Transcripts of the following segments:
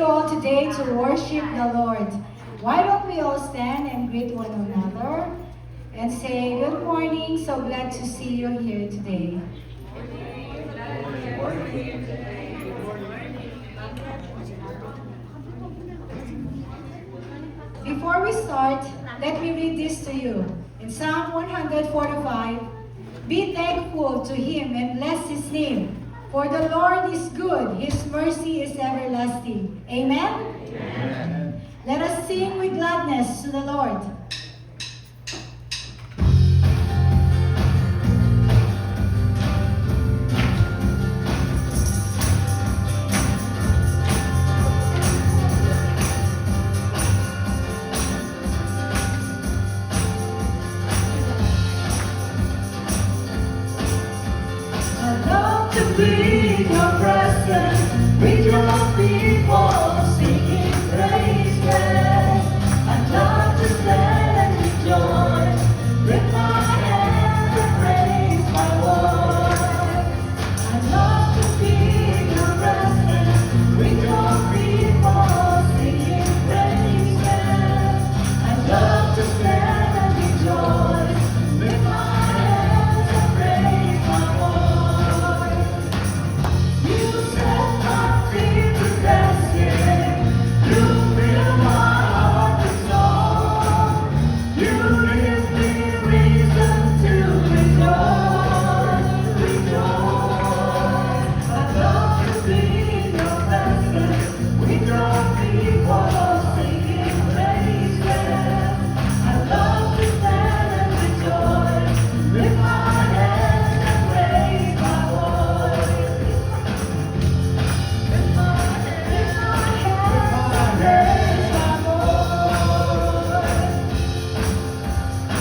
you all today to worship the Lord. Why don't we all stand and greet one another and say, good morning, so glad to see you here today. Before we start, let me read this to you. In Psalm 145, be thankful to Him and bless His name. For the Lord is good, His mercy is everlasting. Amen? Amen. Let us sing with gladness to the Lord. Be your presence with your people singing praises. I love to stand and rejoice with my hands and praise my Lord. I love to be in your presence with your people singing praises. I love to stand and rejoice with my hands and praise my Lord. You set my feet to dancing. You fill my heart with song. You give me reason to rejoice, rejoice. I love to be in your presence with your people singing praises. I love to stand and rejoice with my hands and raise my voice. With my hands, raise my voice. I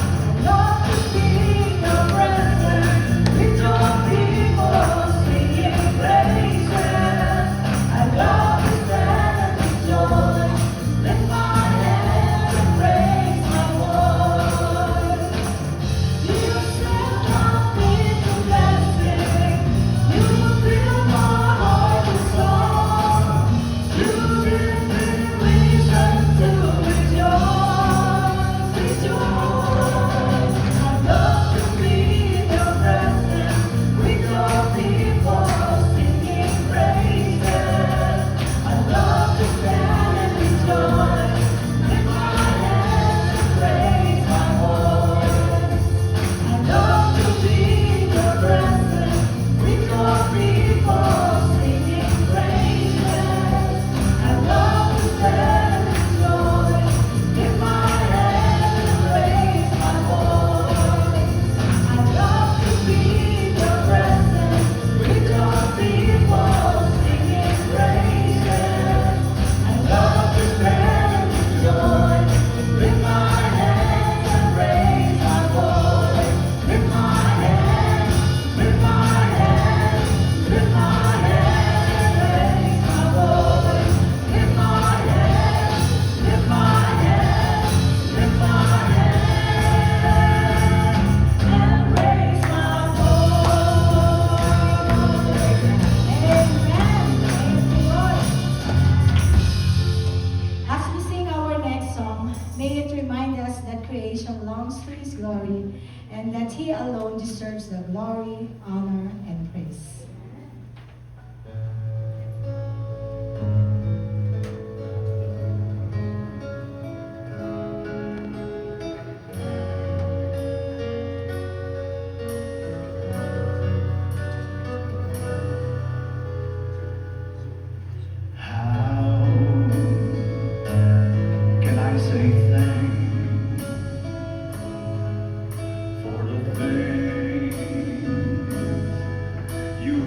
love to be in your presence with your people singing praises. I love to stand and rejoice. Lift my hands and raise my voice. You set my feet to dancing. You fill my heart with song. You give me reason to rejoice, rejoice. I love to be in your presence with your people singing praises. I love to stand and rejoice. Lift my hands and praise my voice. I love to be in your presence with your people singing praises. I love to stand and rejoice. Lift my hands and raise my voice. I love to be in your presence with your people singing praises. I love to stand and rejoice. Lift my hands and raise my voice. Lift my hands, lift my hands, lift my hands and raise my voice. Lift my hands, lift my hands, lift my hands and raise my As we sing our next song, may it remind us that creation longs for His glory and that He alone deserves the glory, honor, and praise. How can I say thanks for the things you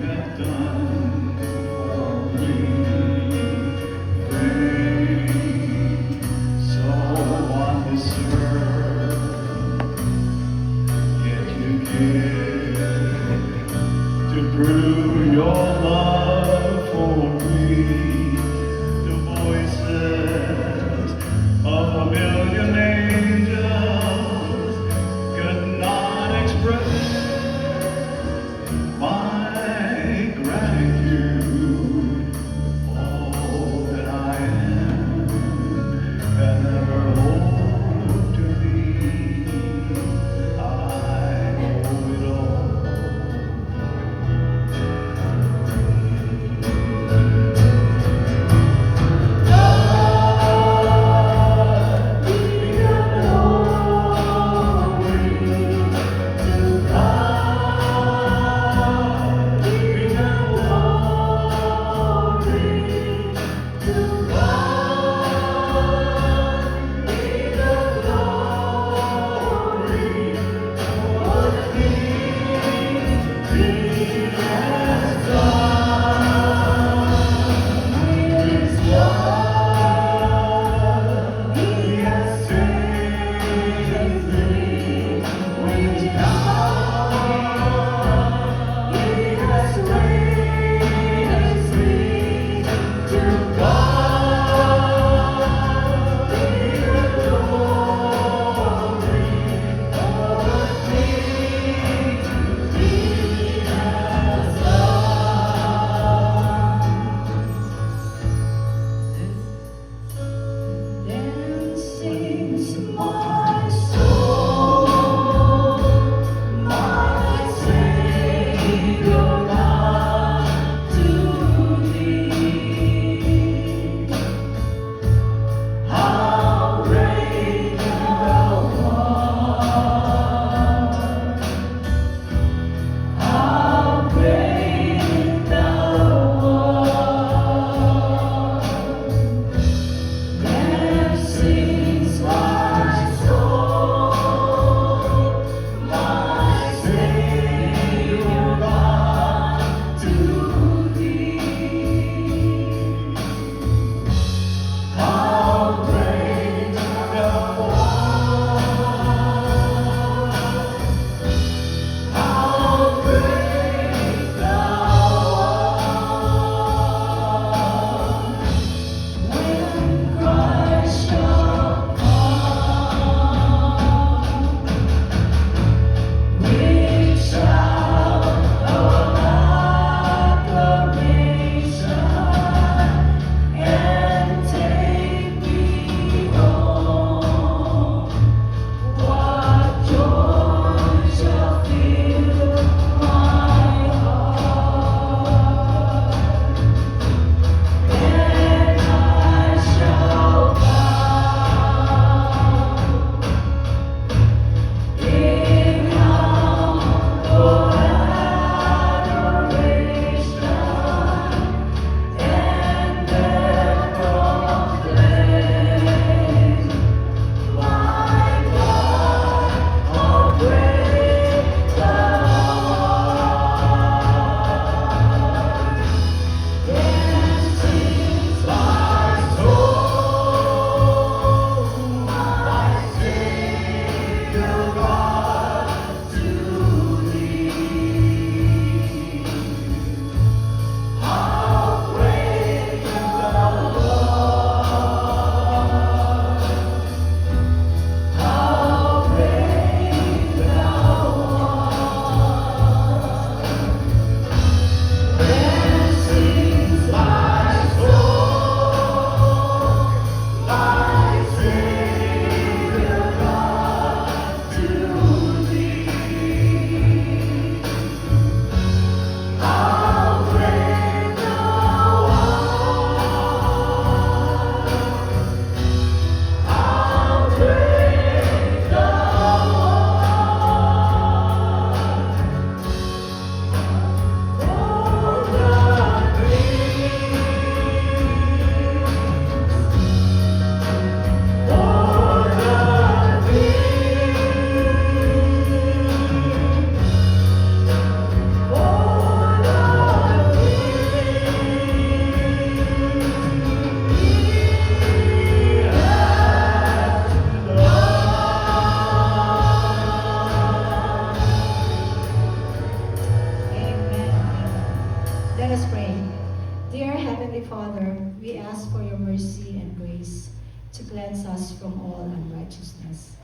mercy and grace to cleanse us from all unrighteousness.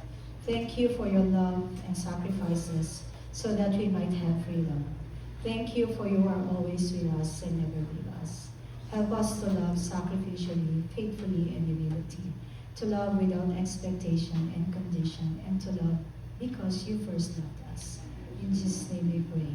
Thank you for your love and sacrifices so that we might have freedom. Thank you for you are always with us and never leave us. Help us to love sacrificially, faithfully, and humility, to love without expectation and condition, and to love because you first loved us. In Jesus' name we pray.